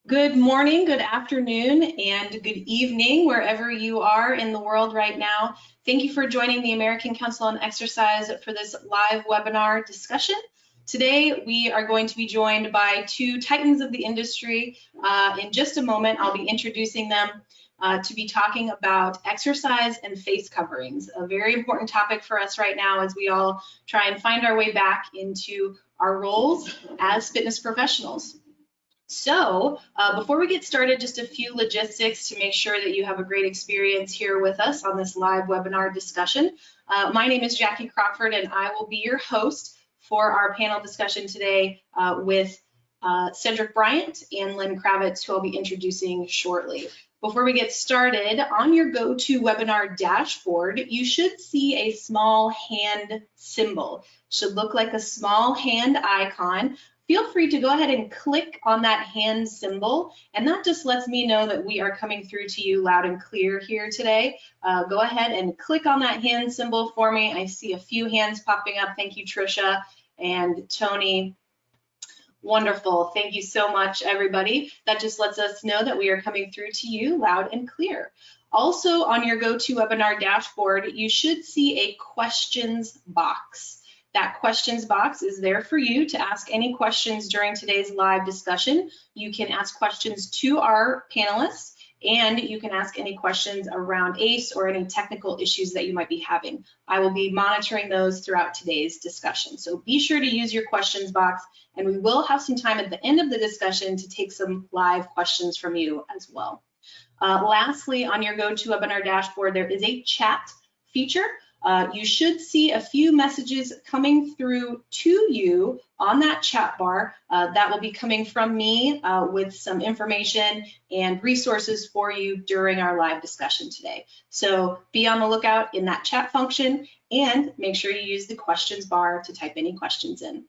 Good morning, good afternoon, and good evening, wherever you are in the world right now. Thank you for joining the American Council on Exercise for this live webinar discussion. Today, we are going to be joined by two titans of the industry. In just a moment, I'll be introducing them to be talking about exercise and face coverings, a very important topic for us right now as we all try and find our way back into our roles as fitness professionals. So before we get started, just a few logistics to make sure that you have a great experience here with us on this live webinar discussion. My name is Jackie Crockford, and I will be your host for our panel discussion today with Cedric Bryant and Len Kravitz, who I'll be introducing shortly. Before we get started, on your GoToWebinar dashboard, you should see a small hand symbol. It should look like a small hand icon. Feel free to go ahead and click on that hand symbol, and that just lets me know that we are coming through to you loud and clear here today. Go ahead and click on that hand symbol for me. I see a few hands popping up. Thank you, Trisha and Tony. Wonderful. Thank you so much, everybody. That just lets us know that we are coming through to you loud and clear. Also, on your GoToWebinar dashboard, you should see a questions box. That questions box is there for you to ask any questions during today's live discussion. You can ask questions to our panelists, and you can ask any questions around ACE or any technical issues that you might be having. I will be monitoring those throughout today's discussion. So be sure to use your questions box, and we will have some time at the end of the discussion to take some live questions from you as well. Lastly, on your GoToWebinar dashboard, there is a chat feature. You should see a few messages coming through to you on that chat bar. That will be coming from me with some information and resources for you during our live discussion today. So be on the lookout in that chat function, and make sure you use the questions bar to type any questions in.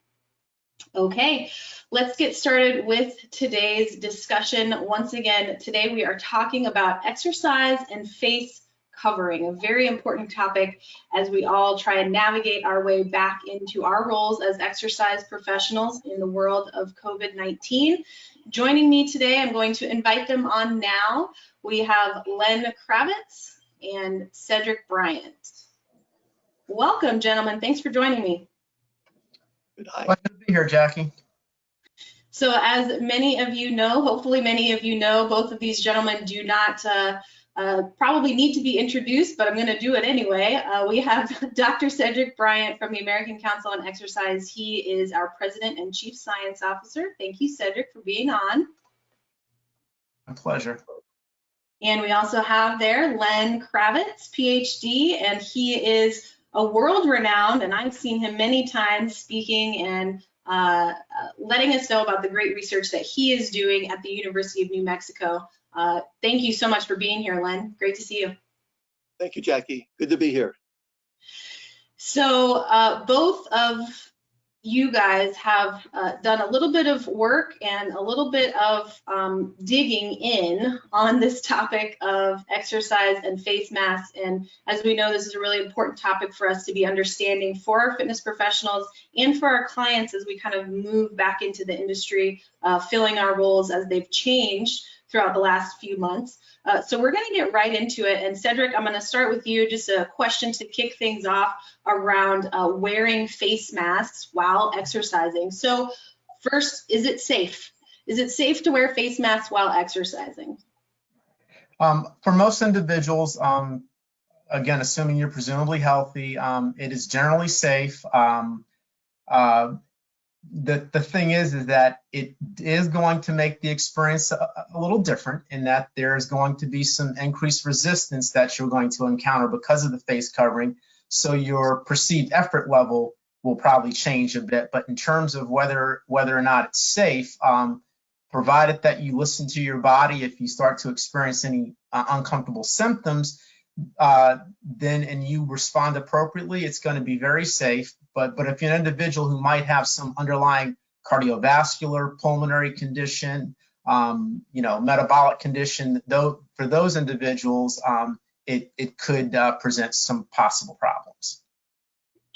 Okay, let's get started with today's discussion. Once again, today we are talking about exercise and face covering, a very important topic as we all try and navigate our way back into our roles as exercise professionals in the world of COVID-19. Joining me today, I'm going to invite them on now. We have Len Kravitz and Cedric Bryant. Welcome, gentlemen. Thanks for joining me. Glad to be here, Jackie. So as many of you know, hopefully many of you know, both of these gentlemen do not probably need to be introduced, but I'm going to do it anyway. We have Dr. Cedric Bryant from the American Council on Exercise. He is our President and Chief Science Officer. Thank you, Cedric, for being on. My pleasure. And we also have there Len Kravitz, PhD, and he is a world-renowned, and I've seen him many times speaking and letting us know about the great research that he is doing at the University of New Mexico. Thank you so much for being here, Len. Great to see you. Thank you, Jackie. Good to be here. So both of you guys have done a little bit of work and a little bit of digging in on this topic of exercise and face masks. And as we know, this is a really important topic for us to be understanding for our fitness professionals and for our clients as we kind of move back into the industry, filling our roles as they've changed throughout the last few months. So we're going to get right into it. And Cedric, I'm going to start with you. Just a question to kick things off around wearing face masks while exercising. So first, is it safe? Is it safe to wear face masks while exercising? For most individuals, again, assuming you're presumably healthy, it is generally safe. The thing is that it is going to make the experience a little different in that there's going to be some increased resistance that you're going to encounter because of the face covering. So your perceived effort level will probably change a bit. But in terms of whether or not it's safe, provided that you listen to your body, if you start to experience any uncomfortable symptoms, then and you respond appropriately, it's going to be very safe. But if you're an individual who might have some underlying cardiovascular, pulmonary condition, metabolic condition, though for those individuals, it could present some possible problems.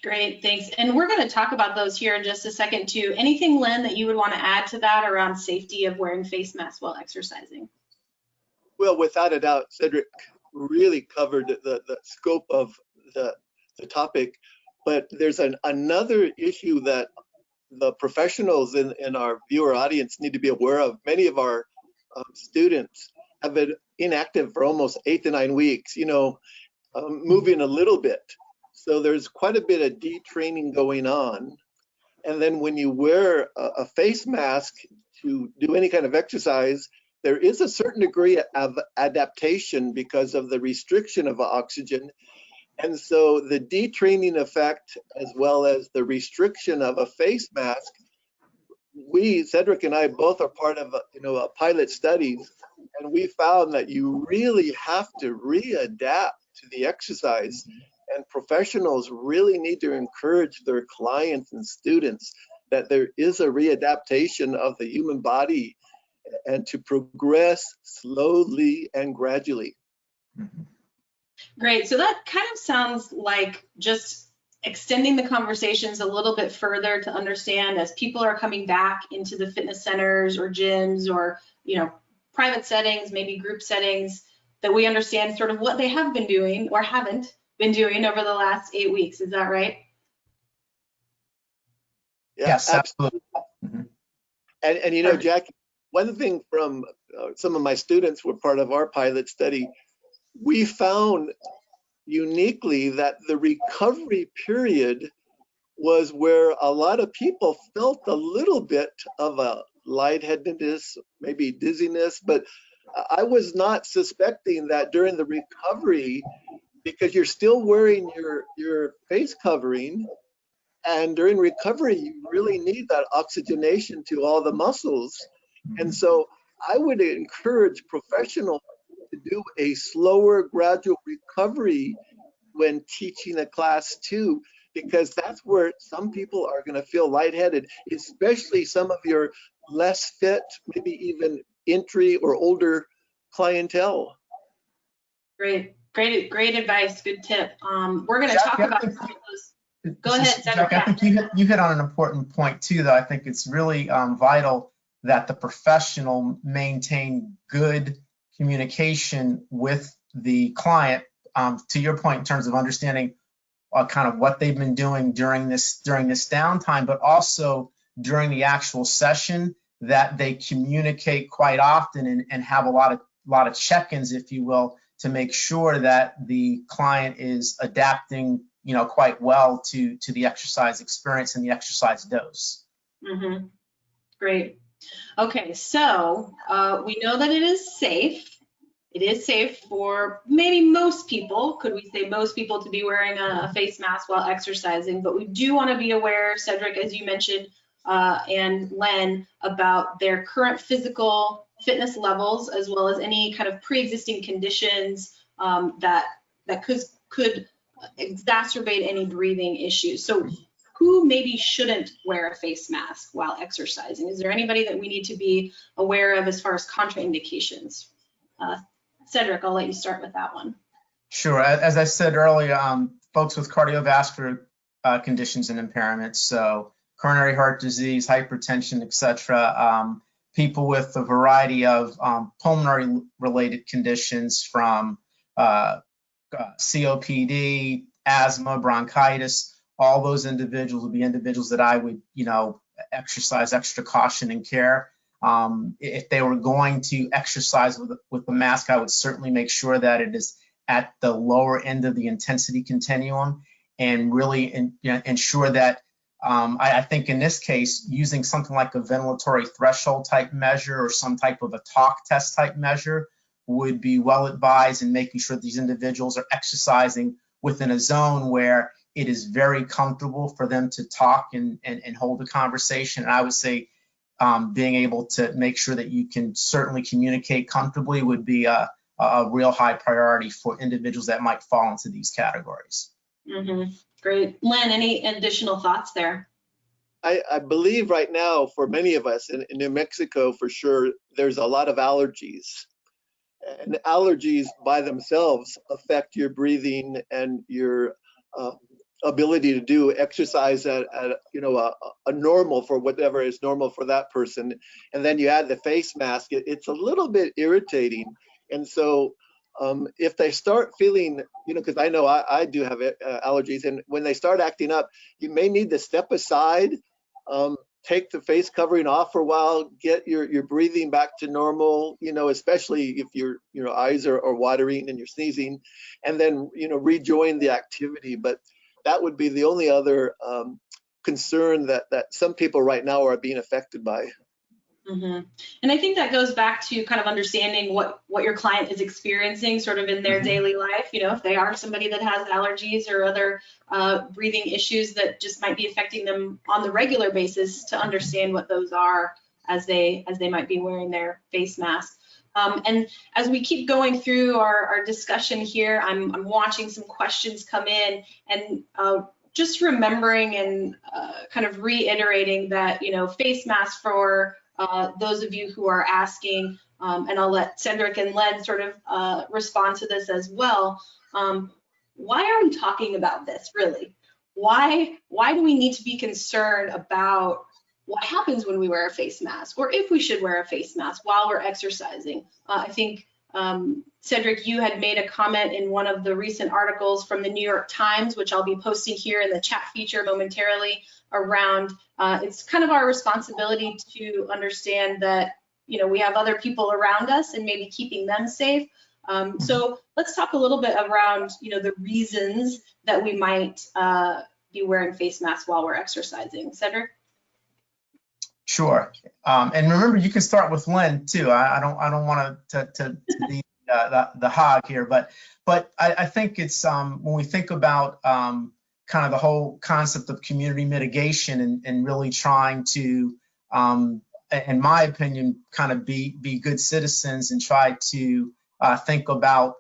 Great, thanks. And we're going to talk about those here in just a second too. Anything, Lynn, that you would want to add to that around safety of wearing face masks while exercising? Well, without a doubt, Cedric really covered the scope of the topic, but there's another issue that the professionals in our viewer audience need to be aware of. Many of our students have been inactive for almost 8 to 9 weeks, moving a little bit. So there's quite a bit of detraining going on. And then when you wear a face mask to do any kind of exercise, there is a certain degree of adaptation because of the restriction of oxygen. And so the detraining effect, as well as the restriction of a face mask, Cedric and I both are part of a pilot studies, and we found that you really have to readapt to the exercise. And professionals really need to encourage their clients and students that there is a readaptation of the human body and to progress slowly and gradually. Great. So that kind of sounds like just extending the conversations a little bit further to understand as people are coming back into the fitness centers or gyms or, private settings, maybe group settings, that we understand sort of what they have been doing or haven't been doing over the last 8 weeks. Is that right? Yes, absolutely. And Jackie, one thing from some of my students were part of our pilot study, we found uniquely that the recovery period was where a lot of people felt a little bit of a lightheadedness, maybe dizziness, but I was not suspecting that during the recovery, because you're still wearing your face covering, and during recovery you really need that oxygenation to all the muscles. And so I would encourage professionals to do a slower, gradual recovery when teaching a class too, because that's where some people are going to feel lightheaded, especially some of your less fit, maybe even entry or older clientele. Great advice. Good tip. We're going to talk about some of those. Go ahead, Cedric. Jack, I think you hit on an important point too, though. I think it's really vital that the professional maintain good communication with the client. To your point, in terms of understanding kind of what they've been doing during this downtime, but also during the actual session, that they communicate quite often and have a lot of check-ins, if you will, to make sure that the client is adapting, quite well to the exercise experience and the exercise dose. Mm-hmm. Great. Okay, so we know that it is safe. It is safe for maybe most people, could we say most people, to be wearing a face mask while exercising, but we do want to be aware, Cedric, as you mentioned, and Len, about their current physical fitness levels, as well as any kind of pre-existing conditions that could exacerbate any breathing issues. So who maybe shouldn't wear a face mask while exercising? Is there anybody that we need to be aware of as far as contraindications? Cedric, I'll let you start with that one. Sure. As I said earlier, folks with cardiovascular conditions and impairments, so coronary heart disease, hypertension, etc. People with a variety of pulmonary related conditions, from COPD, asthma, bronchitis. All those individuals would be individuals that I would, exercise extra caution and care. If they were going to exercise with the mask, I would certainly make sure that it is at the lower end of the intensity continuum, and really ensure that I think in this case, using something like a ventilatory threshold type measure or some type of a talk test type measure would be well advised, in making sure these individuals are exercising within a zone where it is very comfortable for them to talk and hold a conversation. And I would say being able to make sure that you can certainly communicate comfortably would be a real high priority for individuals that might fall into these categories. Mm-hmm. Great. Len, any additional thoughts there? I believe right now, for many of us in New Mexico, for sure, there's a lot of allergies. And allergies by themselves affect your breathing and your ability to do exercise at you know, a normal for whatever is normal for that person, and then you add the face mask, it's a little bit irritating. And so if they start feeling, you know, because I know I do have allergies, and when they start acting up, you may need to step aside, take the face covering off for a while, get your breathing back to normal, you know, especially if your eyes are watering and you're sneezing, and then, you know, rejoin the activity. But that would be the only other concern that some people right now are being affected by. Mm-hmm. And I think that goes back to kind of understanding what your client is experiencing sort of in their daily life. You know, if they are somebody that has allergies or other breathing issues that just might be affecting them on the regular basis, to understand what those are as they might be wearing their face mask. And as we keep going through our discussion here, I'm watching some questions come in, and just remembering and kind of reiterating that, you know, face masks for those of you who are asking, and I'll let Cedric and Len sort of respond to this as well. Why are we talking about this, really? Why do we need to be concerned about what happens when we wear a face mask, or if we should wear a face mask while we're exercising? I think, Cedric, you had made a comment in one of the recent articles from the New York Times, which I'll be posting here in the chat feature momentarily, around it's kind of our responsibility to understand that, you know, we have other people around us and maybe keeping them safe. So let's talk a little bit around, you know, the reasons that we might be wearing face masks while we're exercising. Cedric? Sure. And remember, you can start with Len too. I don't want to be the hog here, but I think it's when we think about kind of the whole concept of community mitigation and really trying to, in my opinion, kind of be good citizens and try to think about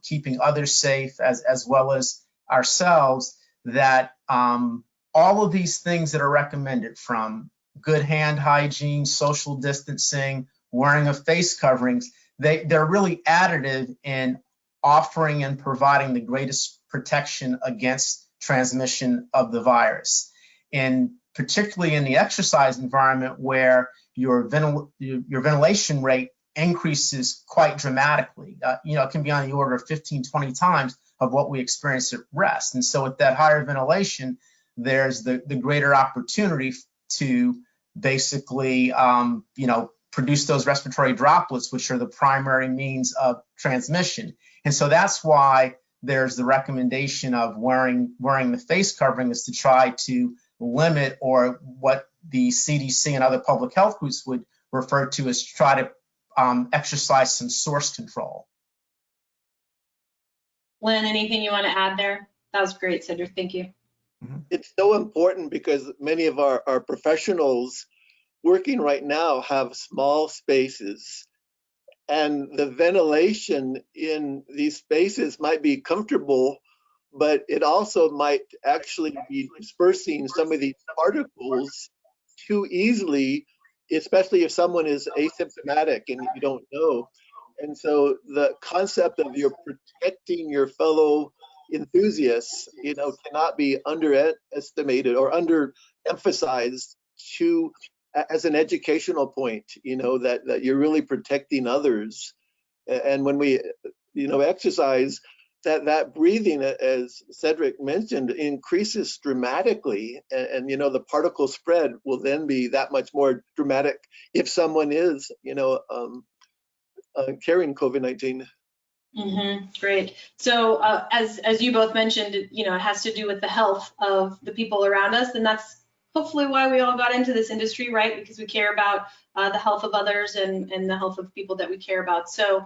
keeping others safe as well as ourselves, that all of these things that are recommended, from good hand hygiene, social distancing, wearing of face coverings, they're really additive in offering and providing the greatest protection against transmission of the virus. And particularly in the exercise environment, where your ventilation rate increases quite dramatically. You know, it can be on the order of 15, 20 times of what we experience at rest. And so with that higher ventilation, there's the greater opportunity to basically, you know, produce those respiratory droplets, which are the primary means of transmission. And so that's why there's the recommendation of wearing the face covering, is to try to limit, or what the CDC and other public health groups would refer to as try to exercise some source control. Len, anything you want to add there? That was great, Cedric. Thank you. It's so important because many of our professionals working right now have small spaces, and the ventilation in these spaces might be comfortable, but it also might actually be dispersing some of these particles too easily, especially if someone is asymptomatic and you don't know. And so the concept of you're protecting your fellow enthusiasts, you know, cannot be underestimated or underemphasized to as an educational point, you know, that you're really protecting others. And when we, you know, exercise, that breathing, as Cedric mentioned, increases dramatically, and you know, the particle spread will then be that much more dramatic if someone is, you know, carrying COVID-19. Great. So as you both mentioned, you know, it has to do with the health of the people around us, and that's hopefully why we all got into this industry, right? Because we care about the health of others and the health of people that we care about. So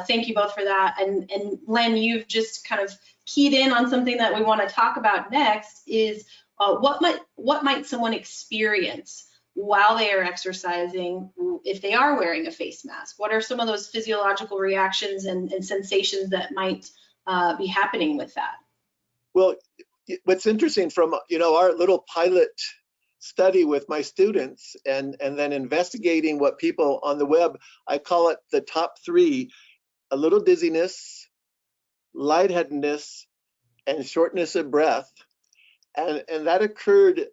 thank you both for that. And Len, you've just kind of keyed in on something that we want to talk about next, is what might someone experience while they are exercising if they are wearing a face mask? What are some of those physiological reactions and sensations that might be happening with that? Well, what's interesting from, you know, our little pilot study with my students and then investigating what people on the web, I call it the top three: a little dizziness, lightheadedness, and shortness of breath. And that occurred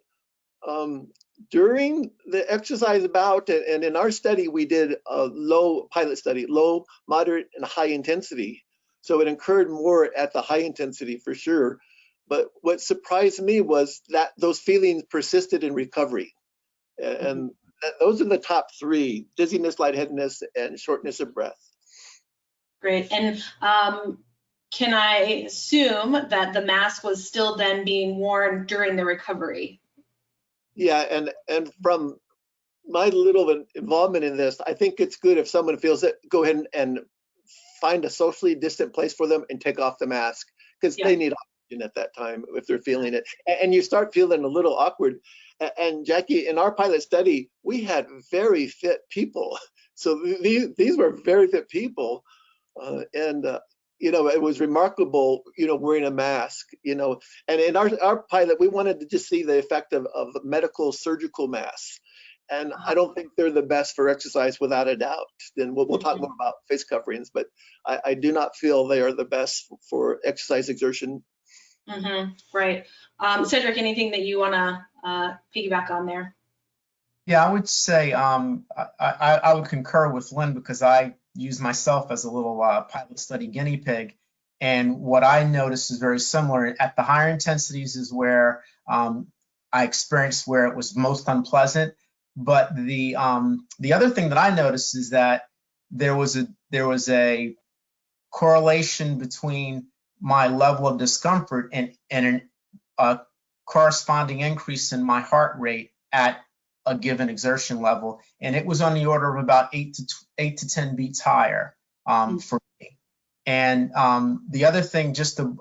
during the exercise bout. And in our study, we did a low pilot study, low, moderate, and high intensity. So it occurred more at the high intensity for sure. But what surprised me was that those feelings persisted in recovery. And those are the top three: dizziness, lightheadedness, and shortness of breath. Great. And can I assume that the mask was still then being worn during the recovery? Yeah, and from my little involvement in this, I think it's good if someone feels it, go ahead and find a socially distant place for them and take off the mask, because they need oxygen at that time if they're feeling it. And you start feeling a little awkward. And Jackie, in our pilot study, we had very fit people. So these were very fit people. You know, it was remarkable, you know, wearing a mask, you know. And in our pilot, we wanted to just see the effect of medical surgical masks. And I don't think they're the best for exercise, without a doubt. Then we'll talk more about face coverings, but I do not feel they are the best for exercise exertion. Right. Cedric, anything that you want to piggyback on there? Yeah, I would say I would concur with Lynn, because I use myself as a little pilot study guinea pig. And what I noticed is very similar. At the higher intensities is where I experienced where it was most unpleasant. But the other thing that I noticed is that there was a correlation between my level of discomfort and a corresponding increase in my heart rate at a given exertion level, and it was on the order of about 8 to 10 beats higher for me. And the other thing, just to,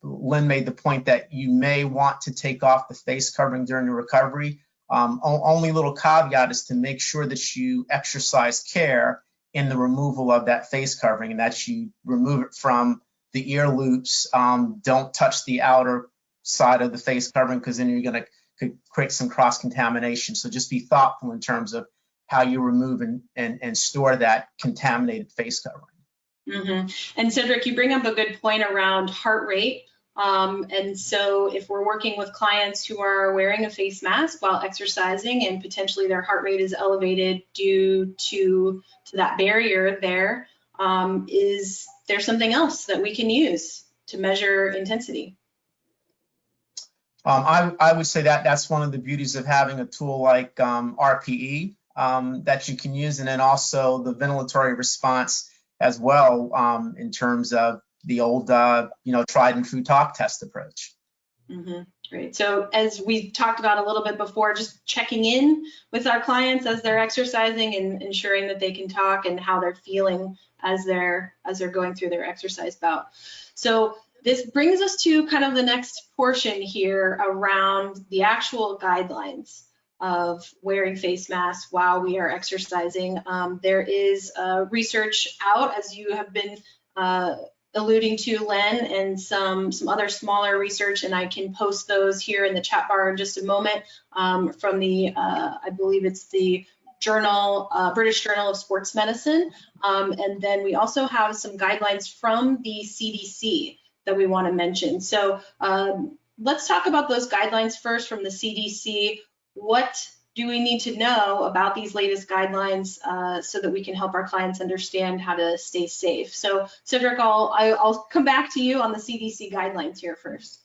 Lynn made the point that you may want to take off the face covering during the recovery. Only little caveat is to make sure that you exercise care in the removal of that face covering, and that you remove it from the ear loops. Don't touch the outer side of the face covering, because then you're going to could create some cross-contamination. So just be thoughtful in terms of how you remove and store that contaminated face covering. And Cedric, you bring up a good point around heart rate. And so if we're working with clients who are wearing a face mask while exercising, and potentially their heart rate is elevated due to that barrier there, is there something else that we can use to measure intensity? I would say that that's one of the beauties of having a tool like RPE that you can use, and then also the ventilatory response as well, in terms of the old, tried and true talk test approach. Great. So as we talked about a little bit before, just checking in with our clients as they're exercising and ensuring that they can talk and how they're feeling as they're going through their exercise bout. So this brings us to kind of the next portion here around the actual guidelines of wearing face masks while we are exercising. There is research out, as you have been alluding to, Len, and some other smaller research, and I can post those here in the chat bar in just a moment, from the, I believe it's the journal, British Journal of Sports Medicine. And then we also have some guidelines from the CDC that we want to mention. So let's talk about those guidelines first from the CDC. What do we need to know about these latest guidelines so that we can help our clients understand how to stay safe? So Cedric, I'll come back to you on the CDC guidelines here first.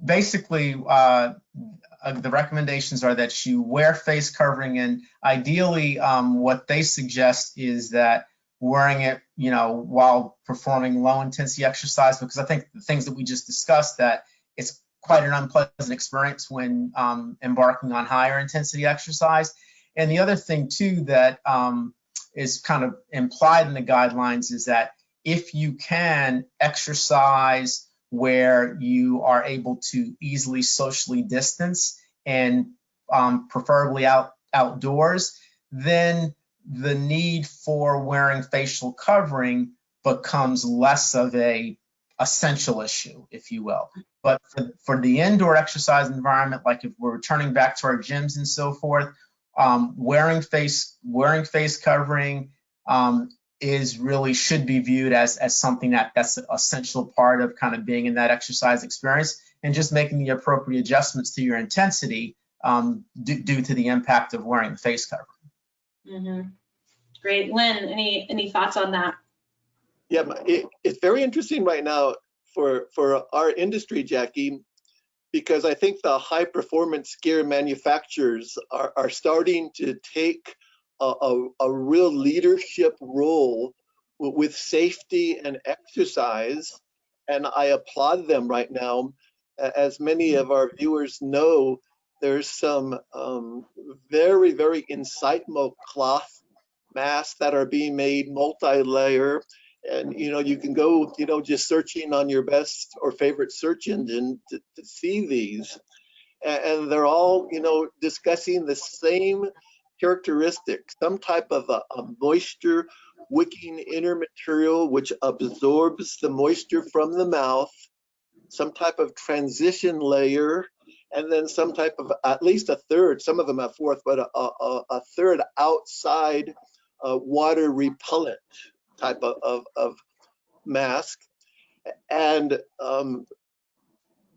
Basically, the recommendations are that you wear face covering, and ideally what they suggest is that wearing it, while performing low intensity exercise, because I think the things that we just discussed, that it's quite an unpleasant experience when embarking on higher intensity exercise. And the other thing too that is kind of implied in the guidelines is that if you can exercise where you are able to easily socially distance and preferably outdoors, then the need for wearing facial covering becomes less of a essential issue, if you will. But for the indoor exercise environment, like if we're returning back to our gyms and so forth, wearing face covering should be viewed as something that's an essential part of kind of being in that exercise experience, and just making the appropriate adjustments to your intensity due to the impact of wearing the face covering. Mm-hmm. Great. Lynn, any thoughts on that? Yeah, it's very interesting right now for our industry, Jackie, because I think the high performance gear manufacturers are starting to take a real leadership role with safety and exercise, and I applaud them right now. As many of our viewers know, there's some very, very insightful cloth masks that are being made multi-layer, and you can go just searching on your best or favorite search engine to see these, and they're all discussing the same characteristics, some type of a moisture wicking inner material which absorbs the moisture from the mouth, some type of transition layer, and then some type of at least a third, some of them a fourth, but a third outside water repellent type of mask. And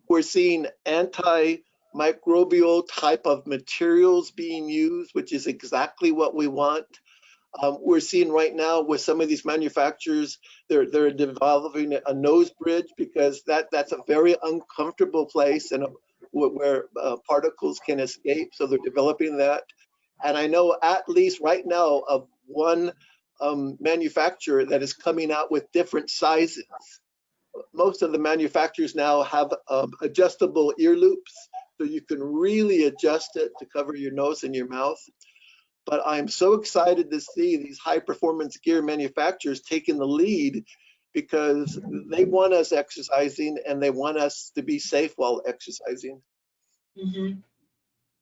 we're seeing antimicrobial type of materials being used, which is exactly what we want. We're seeing right now with some of these manufacturers, they're developing a nose bridge, because that's a very uncomfortable place and where particles can escape. So they're developing that. And I know at least right now of one manufacturer that is coming out with different sizes. Most of the manufacturers now have adjustable ear loops, so you can really adjust it to cover your nose and your mouth. But I'm so excited to see these high performance gear manufacturers taking the lead, because they want us exercising and they want us to be safe while exercising. Mm-hmm.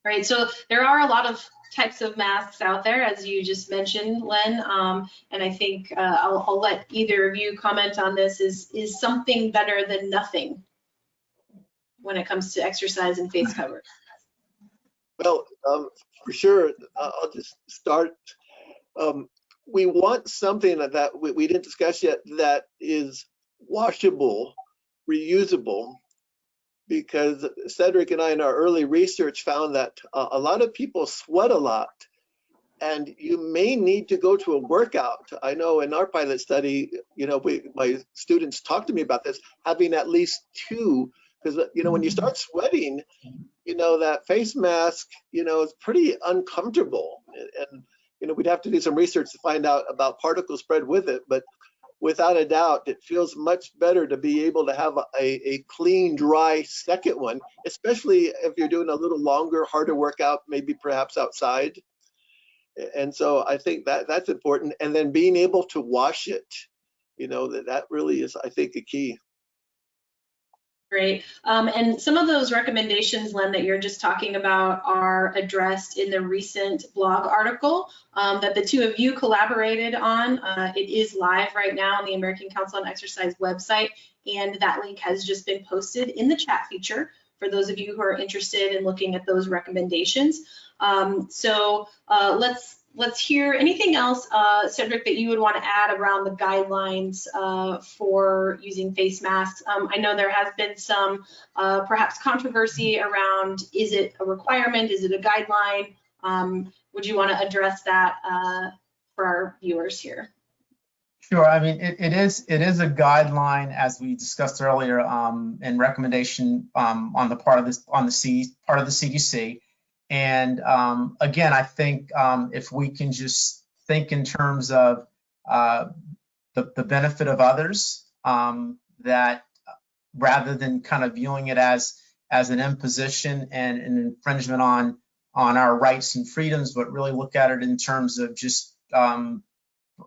Right, so there are a lot of types of masks out there, as you just mentioned, Len, and I think I'll let either of you comment on this. Is something better than nothing when it comes to exercise and face cover? Well, for sure, I'll just start. We want something that we didn't discuss yet that is washable, reusable, because Cedric and I in our early research found that a lot of people sweat a lot, and you may need to go to a workout. I know in our pilot study, my students talked to me about this, having at least two, because when you start sweating, that face mask, is pretty uncomfortable, and we'd have to do some research to find out about particle spread with it, but without a doubt, it feels much better to be able to have a clean, dry second one, especially if you're doing a little longer, harder workout, maybe perhaps outside. And so I think that's important. And then being able to wash it, that really is, I think, a key. Great. And some of those recommendations, Len, that you're just talking about are addressed in the recent blog article that the two of you collaborated on. It is live right now on the American Council on Exercise website, and that link has just been posted in the chat feature for those of you who are interested in looking at those recommendations. So let's hear anything else, Cedric, that you would want to add around the guidelines for using face masks. I know there has been some perhaps controversy around, is it a requirement, is it a guideline? Would you want to address that for our viewers here? Sure. I mean, it is a guideline, as we discussed earlier, and recommendation on the part of the CDC. And again, I think if we can just think in terms of the benefit of others, that rather than kind of viewing it as an imposition and an infringement on our rights and freedoms, but really look at it in terms of just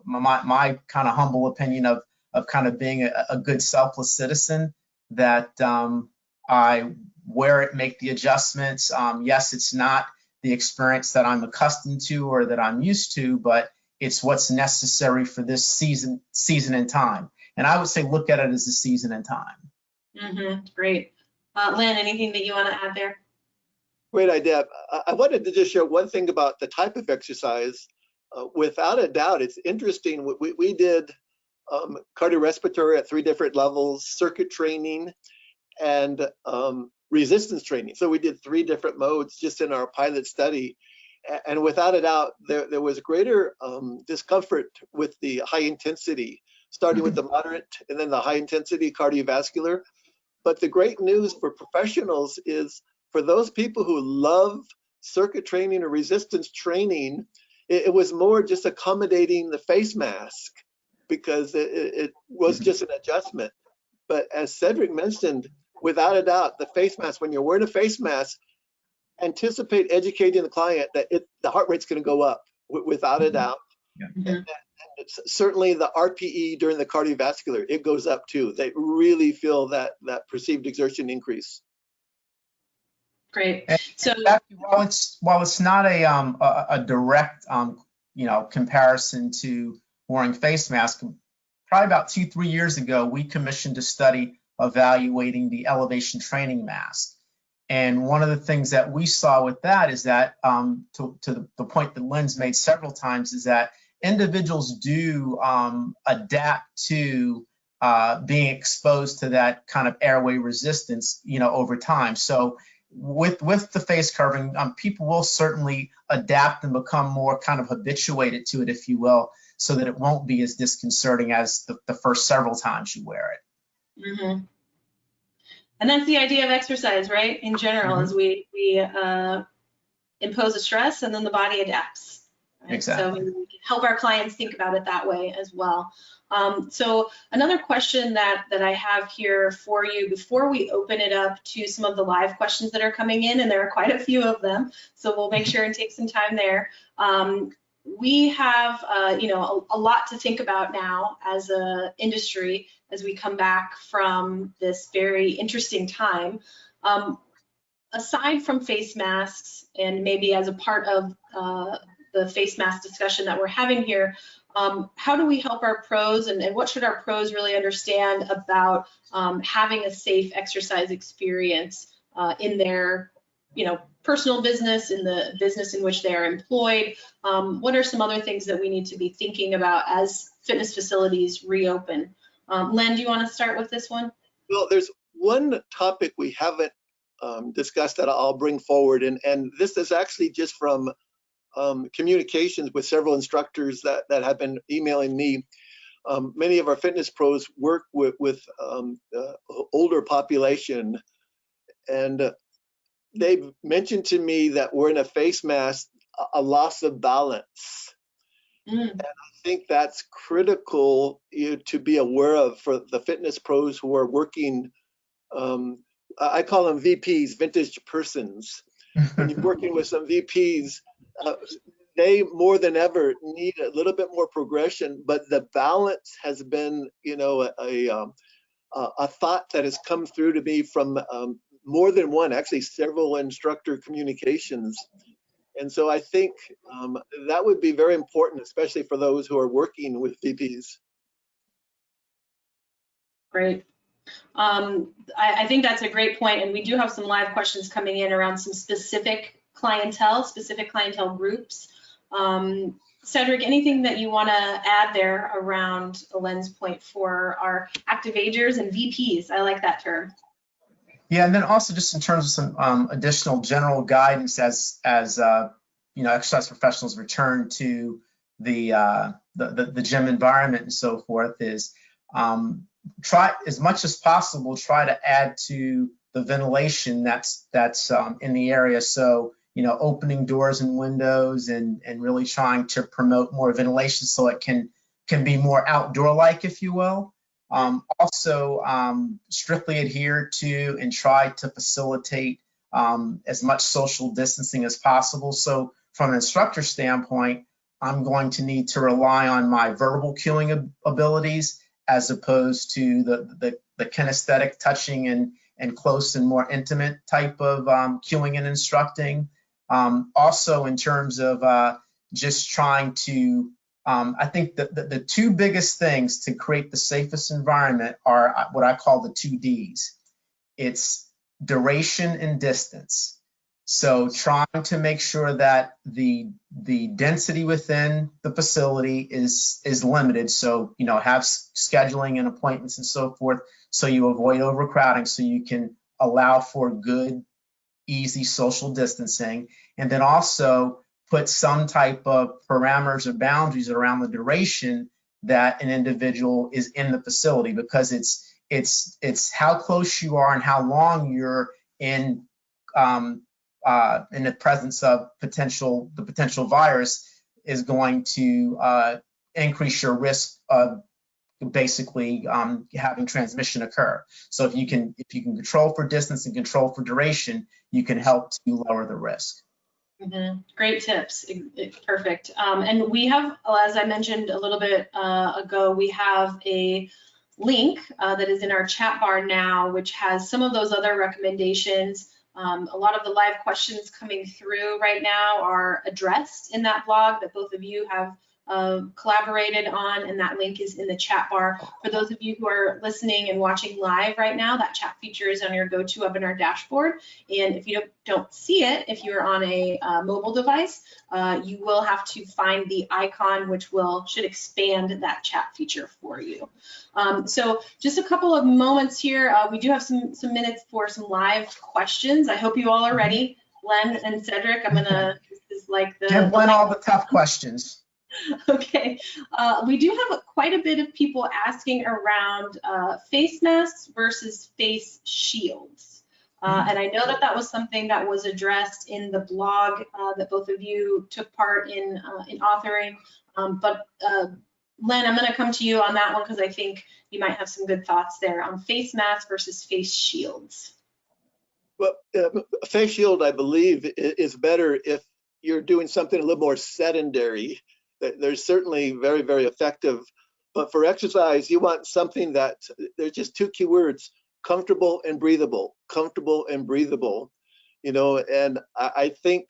my kind of humble opinion of kind of being a good selfless citizen, that I wear it, make the adjustments. Yes, it's not the experience that I'm accustomed to or that I'm used to, but it's what's necessary for this season and time. And I would say look at it as a season and time. Mm-hmm. Great. Lynn, anything that you want to add there? Great idea. I wanted to just share one thing about the type of exercise. without a doubt, it's interesting. We did cardiorespiratory at 3 different levels, circuit training, and resistance training. So we did 3 different modes just in our pilot study. And without a doubt, there was greater discomfort with the high intensity, starting with the moderate and then the high intensity cardiovascular. But the great news for professionals is for those people who love circuit training or resistance training, it was more just accommodating the face mask because it was just an adjustment. But as Cedric mentioned, without a doubt, the face mask, when you're wearing a face mask, anticipate educating the client that the heart rate's going to go up without a doubt. Yeah. And it's certainly the RPE during the cardiovascular, it goes up too. They really feel that perceived exertion increase. Great. And So while it's not a direct comparison to wearing face masks, probably about 2-3 years ago, we commissioned a study evaluating the elevation training mask. And one of the things that we saw with that is that, to the point that Lynn's made several times, is that individuals do adapt to being exposed to that kind of airway resistance, over time. So with the face covering, people will certainly adapt and become more kind of habituated to it, if you will, so that it won't be as disconcerting as the first several times you wear it. Mm-hmm. And that's the idea of exercise, right? In general, is we impose a stress and then the body adapts. Right? Exactly. So we can help our clients think about it that way as well. So another question that I have here for you before we open it up to some of the live questions that are coming in, and there are quite a few of them, so we'll make sure and take some time there. We have a lot to think about now as an industry as we come back from this very interesting time. Aside from face masks, and maybe as a part of the face mask discussion that we're having here, how do we help our pros, and what should our pros really understand about having a safe exercise experience in their personal business, in the business in which they are employed? What are some other things that we need to be thinking about as fitness facilities reopen? Len, do you want to start with this one? Well, there's one topic we haven't discussed that I'll bring forward, and this is actually just from communications with several instructors that have been emailing me. Many of our fitness pros work with older population, and they've mentioned to me that wearing a face mask, a loss of balance. And I think that's critical to be aware of for the fitness pros who are working. I call them VPs, vintage persons. When you're working with some VPs, they more than ever need a little bit more progression, but the balance has been, a thought that has come through to me from more than one, actually several instructor communications. And so I think that would be very important, especially for those who are working with VPs. Great. I think that's a great point, and we do have some live questions coming in around some specific clientele groups. Cedric, anything that you want to add there around Len's point for our active agers and VPs? I like that term. Yeah, and then also just in terms of some additional general guidance as exercise professionals return to the gym environment and so forth, is try as much as possible, try to add to the ventilation that's in the area. So opening doors and windows and really trying to promote more ventilation so it can be more outdoor-like, if you will. Also, strictly adhere to and try to facilitate as much social distancing as possible. So from an instructor standpoint, I'm going to need to rely on my verbal cueing abilities as opposed to the kinesthetic touching and close and more intimate type of cueing and instructing. Also, in terms of just trying to, I think that the two biggest things to create the safest environment are what I call the 2 Ds. It's duration and distance. So trying to make sure that the density within the facility is limited. So, have scheduling and appointments and so forth, so you avoid overcrowding, so you can allow for good, easy social distancing. And then also put some type of parameters or boundaries around the duration that an individual is in the facility, because it's how close you are and how long you're in the presence of the potential virus is going to increase your risk of basically having transmission occur. So if you can control for distance and control for duration, you can help to lower the risk. Great tips. Perfect. And we have, as I mentioned a little bit ago, we have a link that is in our chat bar now, which has some of those other recommendations. A lot of the live questions coming through right now are addressed in that blog that both of you have collaborated on, and that link is in the chat bar. For those of you who are listening and watching live right now, that chat feature is on your GoToWebinar dashboard, and if you don't see it, if you're on a mobile device, you will have to find the icon, which should expand that chat feature for you. So just a couple of moments here. We do have some minutes for some live questions. I hope you all are ready. Len and Cedric, this is like the— Give Len all the tough questions. Okay, we do have quite a bit of people asking around face masks versus face shields. And I know that was something that was addressed in the blog that both of you took part in authoring. But Len, I'm going to come to you on that one because I think you might have some good thoughts there on face masks versus face shields. Well, a face shield, I believe, is better if you're doing something a little more sedentary. They're certainly very, very effective. But for exercise, you want something that, there's just two key words: comfortable and breathable. Comfortable and breathable. And I think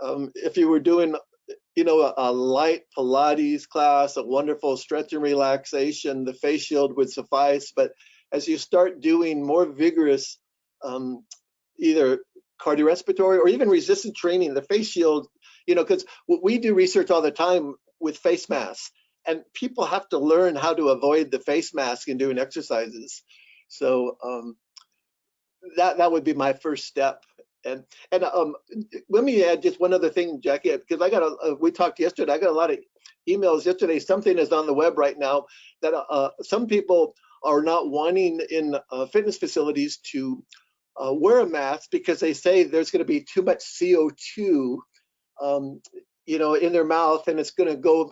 if you were doing, a light Pilates class, a wonderful stretch and relaxation, the face shield would suffice. But as you start doing more vigorous, either cardiorespiratory or even resistance training, the face shield, because we do research all the time with face masks, and people have to learn how to avoid the face mask in doing exercises. So that would be my first step. And let me add just one other thing, Jackie, because we talked yesterday. I got a lot of emails yesterday. Something is on the web right now that some people are not wanting in fitness facilities to wear a mask because they say there's going to be too much CO2 in their mouth, and it's going to go,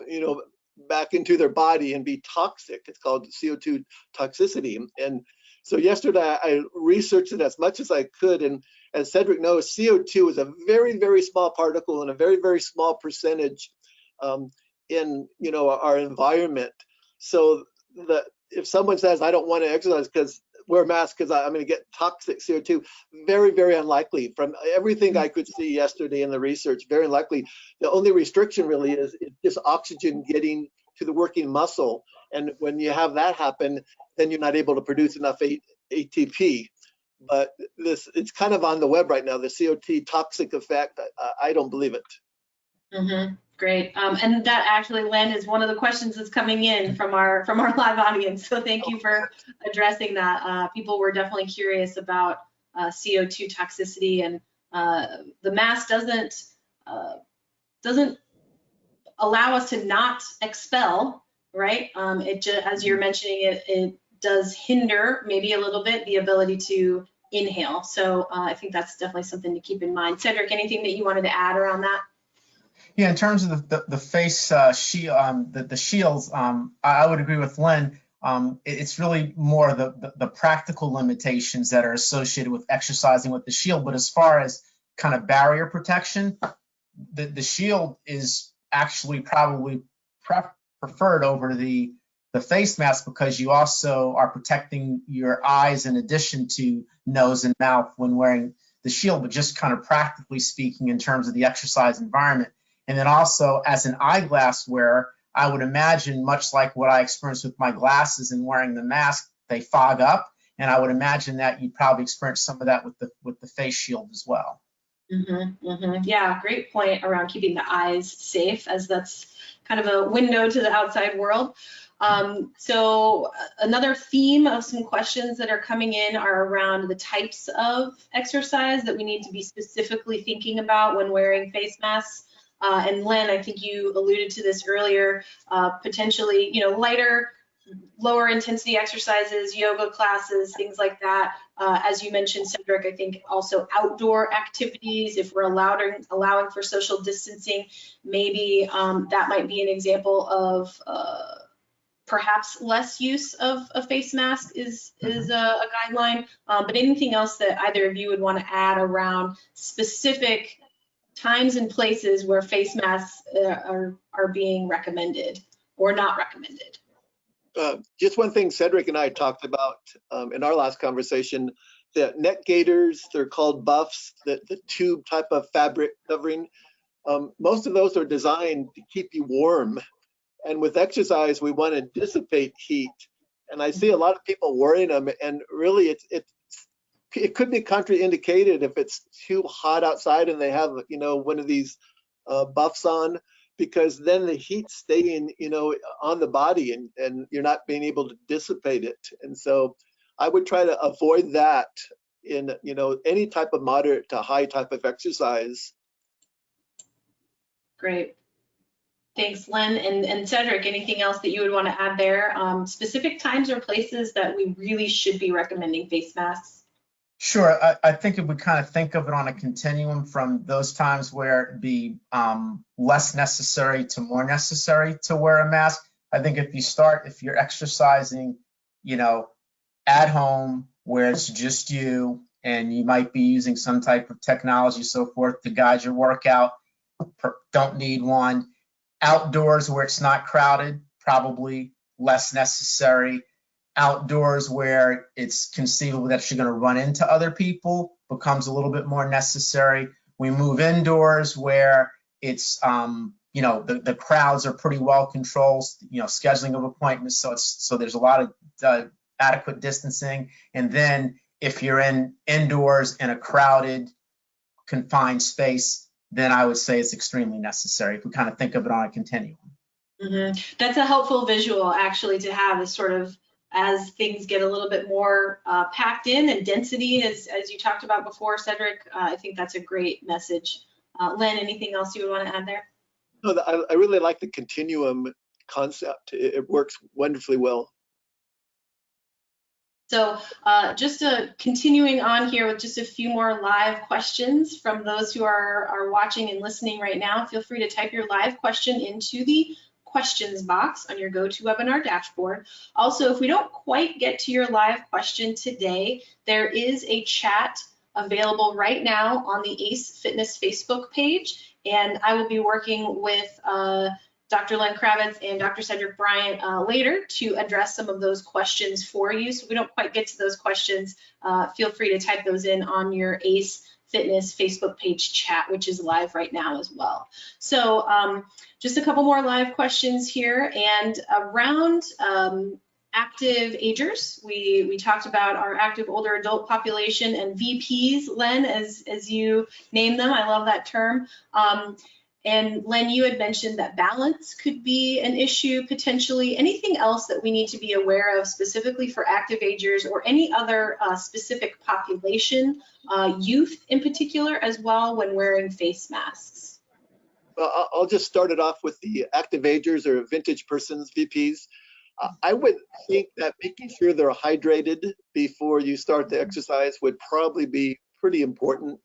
back into their body and be toxic. It's called CO2 toxicity. And so yesterday I researched it as much as I could. And as Cedric knows, CO2 is a very, very small particle and a very, very small percentage in, our environment. So if someone says, I don't want to exercise wear a mask because I'm going to get toxic CO2, very, very unlikely. From everything I could see yesterday in the research, very unlikely. The only restriction really is just oxygen getting to the working muscle. And when you have that happen, then you're not able to produce enough ATP. But it's kind of on the web right now, the CO2 toxic effect. I don't believe it. Great. And that actually, Len, is one of the questions that's coming in from our live audience. So thank you for addressing that. People were definitely curious about CO2 toxicity, and the mask doesn't allow us to not expel, right? As you're mentioning, it does hinder maybe a little bit the ability to inhale. So I think that's definitely something to keep in mind. Cedric, anything that you wanted to add around that? Yeah, in terms of the face shield, the shields, I would agree with Len. It's really more the practical limitations that are associated with exercising with the shield. But as far as kind of barrier protection, the shield is actually probably preferred over the face mask, because you also are protecting your eyes in addition to nose and mouth when wearing the shield. But just kind of practically speaking, in terms of the exercise environment. And then also as an eyeglass wearer, I would imagine, much like what I experienced with my glasses and wearing the mask, they fog up. And I would imagine that you'd probably experience some of that with the face shield as well. Yeah, great point around keeping the eyes safe, as that's kind of a window to the outside world. So another theme of some questions that are coming in are around the types of exercise that we need to be specifically thinking about when wearing face masks. And Len, I think you alluded to this earlier, potentially, lighter, lower intensity exercises, yoga classes, things like that. As you mentioned, Cedric, I think also outdoor activities, if we're allowing for social distancing, maybe that might be an example of perhaps less use of a face mask is a guideline. But anything else that either of you would want to add around specific times and places where face masks are being recommended or not recommended? Just one thing Cedric and I talked about in our last conversation, the neck gaiters, they're called buffs, the tube type of fabric covering. Most of those are designed to keep you warm. And with exercise, we want to dissipate heat. And I see a lot of people wearing them, and really it could be contraindicated if it's too hot outside and they have, one of these buffs on, because then the heat's staying, on the body, and you're not being able to dissipate it. And so I would try to avoid that in, any type of moderate to high type of exercise. Great. Thanks, Len. And Cedric, anything else that you would want to add there? Specific times or places that we really should be recommending face masks? Sure. I think if we kind of think of it on a continuum from those times where it'd be less necessary to more necessary to wear a mask, I think if you're exercising, at home where it's just you and you might be using some type of technology, so forth, to guide your workout, don't need one. Outdoors where it's not crowded, probably less necessary. Outdoors where it's conceivable that you're going to run into other people becomes a little bit more necessary. We move indoors where it's, the crowds are pretty well controlled, scheduling of appointments. So there's a lot of adequate distancing. And then if you're indoors in a crowded, confined space, then I would say it's extremely necessary if we kind of think of it on a continuum. That's a helpful visual actually to have, is sort of as things get a little bit more packed in and density, as you talked about before, Cedric. I think that's a great message. Len, anything else you would want to add there? No, I really like the continuum concept. It works wonderfully well. So just continuing on here with just a few more live questions from those who are watching and listening right now. Feel free to type your live question into the questions box on your GoToWebinar dashboard. Also, if we don't quite get to your live question today, there is a chat available right now on the ACE Fitness Facebook page, and I will be working with Dr. Len Kravitz and Dr. Cedric Bryant later to address some of those questions for you. So if we don't quite get to those questions, feel free to type those in on your ACE Fitness Facebook page chat, which is live right now as well. So just a couple more live questions here, and around active agers, we talked about our active older adult population and VPs, Len, as you name them. I love that term. And Len, you had mentioned that balance could be an issue potentially. Anything else that we need to be aware of specifically for active agers or any other specific population, youth in particular as well, when wearing face masks? Well, I'll just start it off with the active agers or vintage persons, VPs. I would think that making sure they're hydrated before you start the exercise would probably be pretty important.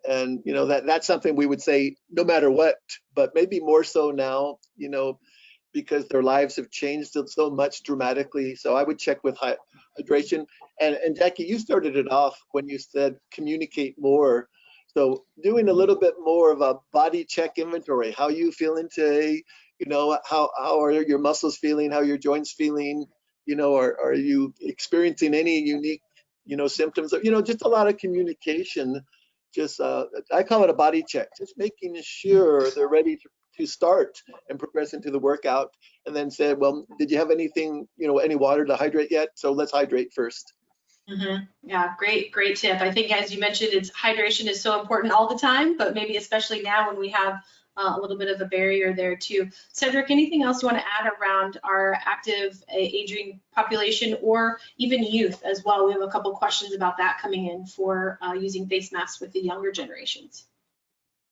And that's something we would say no matter what, but maybe more so now, because their lives have changed so much dramatically. So I would check with hydration. And Jackie, you started it off when you said communicate more. So doing a little bit more of a body check inventory. How are you feeling today? How are your muscles feeling? How are your joints feeling? Are you experiencing any unique, symptoms? Just a lot of communication. Just I call it a body check, just making sure they're ready to start and progress into the workout, and then say, well, did you have anything, any water to hydrate yet? So let's hydrate first. Yeah, great tip. I think, as you mentioned, hydration is so important all the time, but maybe especially now when we have a little bit of a barrier there too. Cedric, anything else you want to add around our active aging population or even youth as well? We have a couple questions about that coming in for using face masks with the younger generations.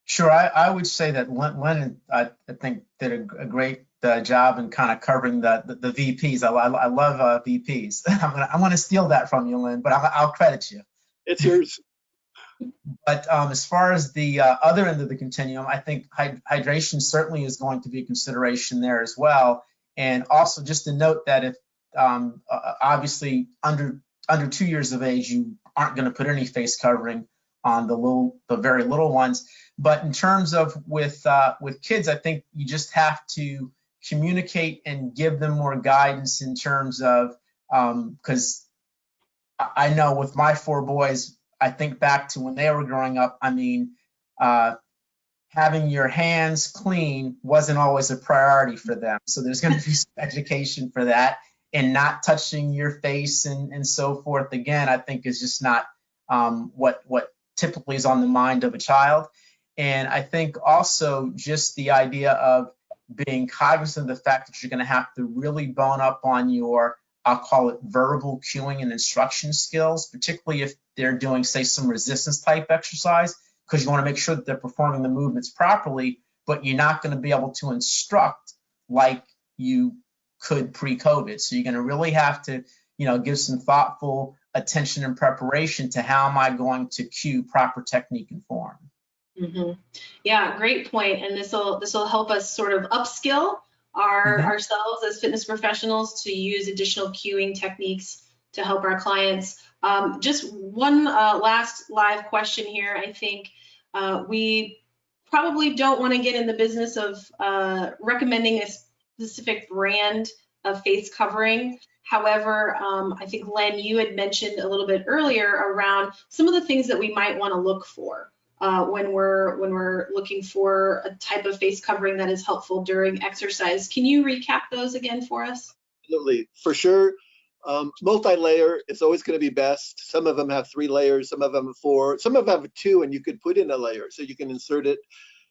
Sure, I would say that Len I think, did a great job in kind of covering the VPs. I love VPs. I'm gonna steal that from you, Len, but I'll credit you. It's yours. But as far as the other end of the continuum, I think hydration certainly is going to be a consideration there as well. And also just to note that if obviously under 2 years of age, you aren't going to put any face covering on the very little ones. But in terms of with kids, I think you just have to communicate and give them more guidance in terms of, because I know with my 4 boys, I think back to when they were growing up. I mean, having your hands clean wasn't always a priority for them. So there's going to be some education for that, and not touching your face and so forth. Again, I think is just not what typically is on the mind of a child. And I think also just the idea of being cognizant of the fact that you're going to have to really bone up on your, I'll call it, verbal cueing and instruction skills, particularly if they're doing, say, some resistance type exercise, because you want to make sure that they're performing the movements properly, but you're not going to be able to instruct like you could pre-COVID. So you're going to really have to, give some thoughtful attention and preparation to how am I going to cue proper technique and form. Yeah, great point. And this will help us sort of upskill ourselves as fitness professionals to use additional cueing techniques to help our clients. Just one last live question here. I think we probably don't want to get in the business of recommending a specific brand of face covering. However, I think, Len, you had mentioned a little bit earlier around some of the things that we might want to look for when we're looking for a type of face covering that is helpful during exercise. Can you recap those again for us? Absolutely, for sure. Multi-layer is always going to be best. Some of them have 3 layers, some of them have 4, some of them have 2, and you could put in a layer so you can insert it.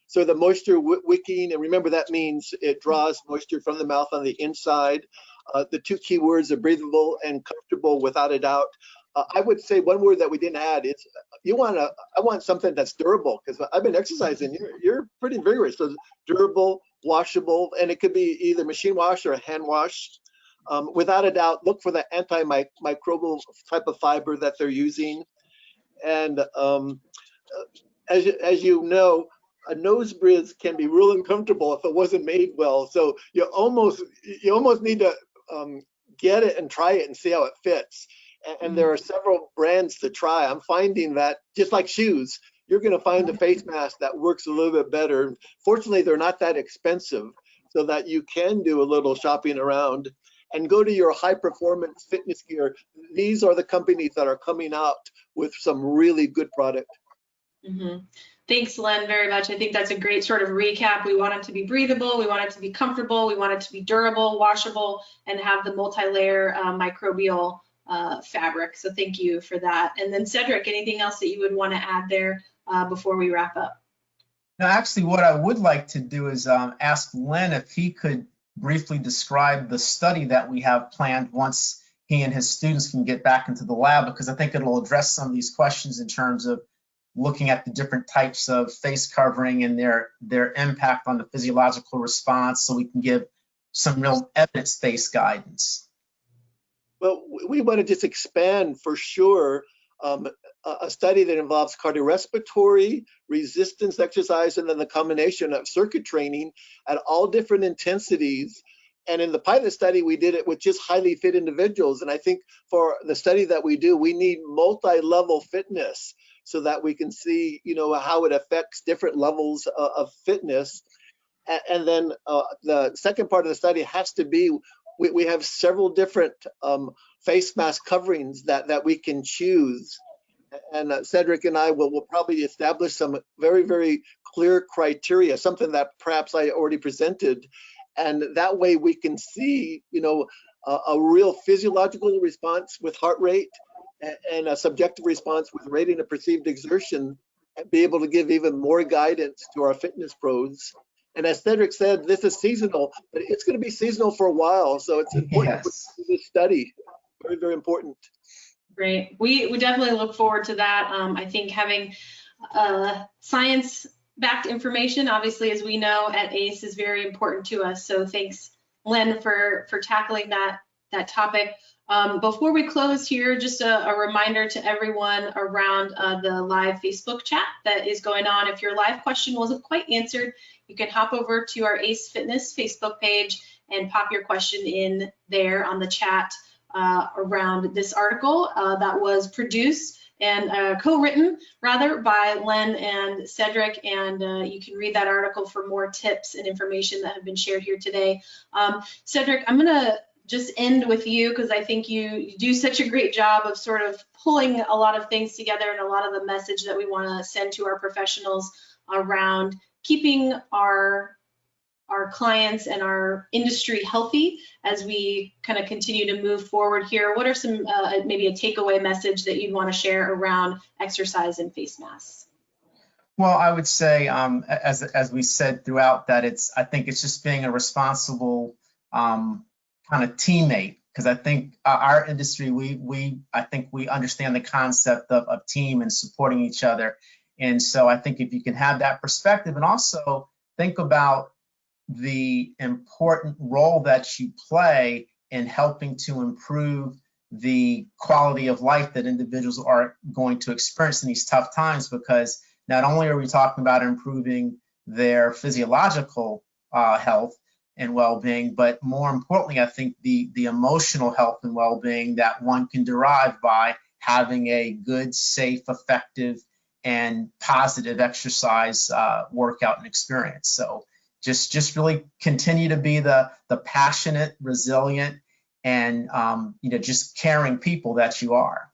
So the moisture wicking, and remember that means it draws moisture from the mouth on the inside. The 2 key words are breathable and comfortable, without a doubt. I would say one word that we didn't add is I want something that's durable, because I've been exercising. You're pretty vigorous, so durable, washable, and it could be either machine wash or hand wash. Without a doubt, look for the antimicrobial type of fiber that they're using. And as you know, a nose bridge can be real uncomfortable if it wasn't made well. So you almost need to get it and try it and see how it fits. And there are several brands to try. I'm finding that, just like shoes, you're going to find a face mask that works a little bit better. Fortunately, they're not that expensive, so that you can do a little shopping around and go to your high performance fitness gear. These are the companies that are coming out with some really good product. Thanks, Len, very much. I think that's a great sort of recap. We want it to be breathable, we want it to be comfortable, we want it to be durable, washable, and have the multi-layer microbial fabric. So thank you for that. And then Cedric, anything else that you would want to add there before we wrap up? Now, actually, what I would like to do is ask Len if he could briefly describe the study that we have planned once he and his students can get back into the lab, because I think it'll address some of these questions in terms of looking at the different types of face covering and their impact on the physiological response, so we can give some real evidence-based guidance. Well, we want to just expand for sure a study that involves cardiorespiratory, resistance exercise, and then the combination of circuit training at all different intensities. And in the pilot study, we did it with just highly fit individuals. And I think for the study that we do, we need multi-level fitness so that we can see, how it affects different levels of fitness. And then the second part of the study has to be, we have several different face mask coverings that we can choose. And Cedric and I will probably establish some very, very clear criteria, something that perhaps I already presented. And that way we can see, a real physiological response with heart rate and a subjective response with rating a perceived exertion, and be able to give even more guidance to our fitness pros. And as Cedric said, this is seasonal, but it's going to be seasonal for a while. So it's important Yes. to this study. Very, very important. Great. We definitely look forward to that. I think having science-backed information, obviously, as we know at ACE, is very important to us. So thanks, Len, for tackling that topic. Before we close here, just a reminder to everyone around the live Facebook chat that is going on. If your live question wasn't quite answered, you can hop over to our ACE Fitness Facebook page and pop your question in there on the chat around this article that was produced and co-written rather by Len and Cedric, and you can read that article for more tips and information that have been shared here today. Cedric, I'm gonna just end with you because I think you do such a great job of sort of pulling a lot of things together and a lot of the message that we want to send to our professionals around keeping our clients and our industry healthy as we kind of continue to move forward here. What are some maybe a takeaway message that you'd want to share around exercise and face masks? Well, I would say, as we said throughout, that I think it's just being a responsible kind of teammate, because I think our industry, I think we understand the concept of team and supporting each other. And so I think if you can have that perspective and also think about the important role that you play in helping to improve the quality of life that individuals are going to experience in these tough times, because not only are we talking about improving their physiological health and well-being, but more importantly, I think the emotional health and well-being that one can derive by having a good, safe, effective, and positive exercise workout and experience. So just really continue to be the passionate, resilient, and just caring people that you are.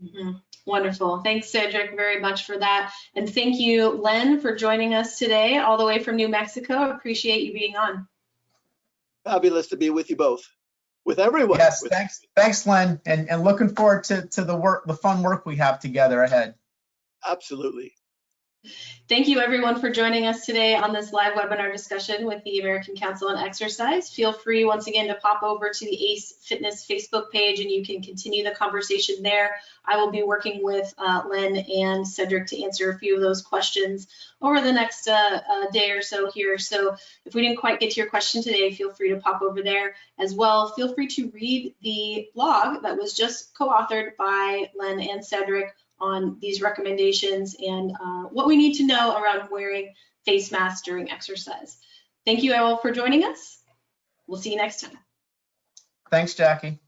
Mm-hmm. Wonderful. Thanks, Cedric, very much for that. And thank you, Len, for joining us today all the way from New Mexico. I appreciate you being on. Fabulous to be with you both, with everyone. Yes, thanks, Len, and looking forward to the fun work we have together ahead. Absolutely. Thank you everyone for joining us today on this live webinar discussion with the American Council on Exercise. Feel free once again to pop over to the ACE Fitness Facebook page and you can continue the conversation there. I will be working with Len and Cedric to answer a few of those questions over the next day or so here. So if we didn't quite get to your question today, feel free to pop over there as well. Feel free to read the blog that was just co-authored by Len and Cedric on these recommendations and what we need to know around wearing face masks during exercise. Thank you all for joining us. We'll see you next time. Thanks, Jackie.